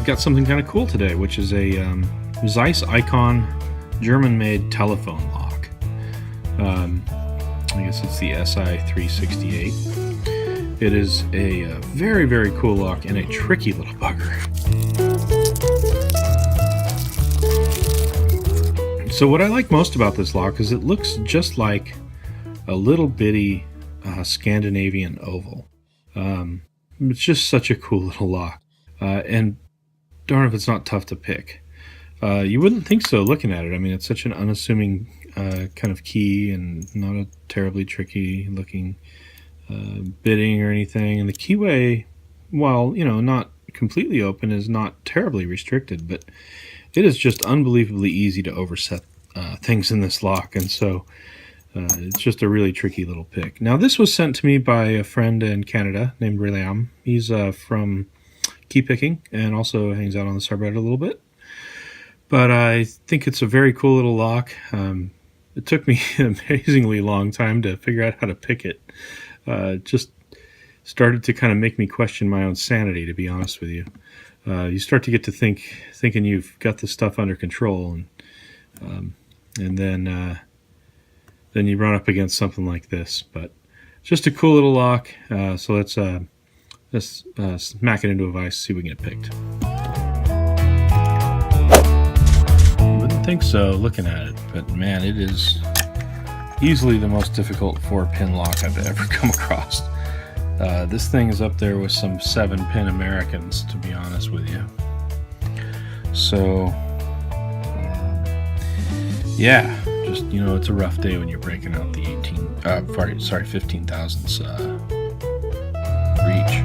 I've got something kind of cool today, which is a ZEISS IKON German-made telephone lock. I guess it's the SI368. It is a very, very cool lock and a tricky little bugger. So what I like most about this lock is it looks just like a little bitty Scandinavian oval. It's just such a cool little lock. And darn if it's not tough to pick. You wouldn't think so looking at it. I mean, it's such an unassuming kind of key and not a terribly tricky looking bitting or anything. And the keyway, while, you know, not completely open, is not terribly restricted, but it is just unbelievably easy to overset things in this lock. And so it's just a really tricky little pick. Now, this was sent to me by a friend in Canada named Riyame. He's from key picking and also hangs out on the subreddit a little bit. But I think it's a very cool little lock. It took me an amazingly long time to figure out how to pick it. Just started to kind of make me question my own sanity, to be honest with you. You start to get to thinking you've got this stuff under control, and then you run up against something like this. But just a cool little lock. So let's smack it into a vise, see if we can get picked. Wouldn't think so looking at it, but man, it is easily the most difficult 4-pin lock I've ever come across. This thing is up there with some 7-pin Americans, to be honest with you. So yeah, just, you know, it's a rough day when you're breaking out the 15 thousandths reach.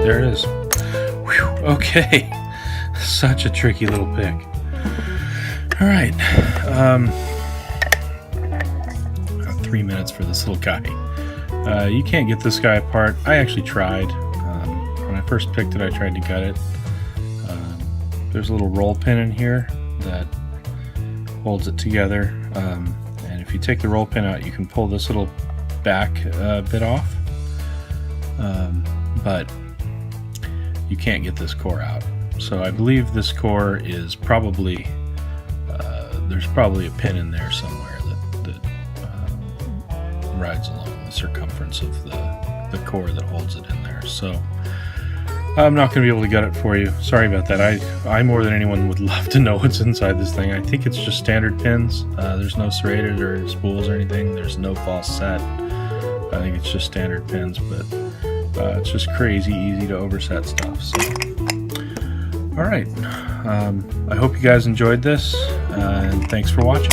There it is. Whew. Okay, such a tricky little pick. All right, about 3 minutes for this little guy. You can't get this guy apart. I actually tried. When I first picked it, I tried to gut it. There's a little roll pin in here that holds it together. And if you take the roll pin out, you can pull this little back bit off. But you can't get this core out. So I believe this core is probably, there's probably a pin in there somewhere that rides along the circumference of the core that holds it in there. So I'm not going to be able to gut it for you. Sorry about that. I more than anyone would love to know what's inside this thing. I think it's just standard pins. There's no serrated or spools or anything. There's no false set. I think it's just standard pins, but it's just crazy easy to overset stuff. So, all right. I hope you guys enjoyed this, and thanks for watching.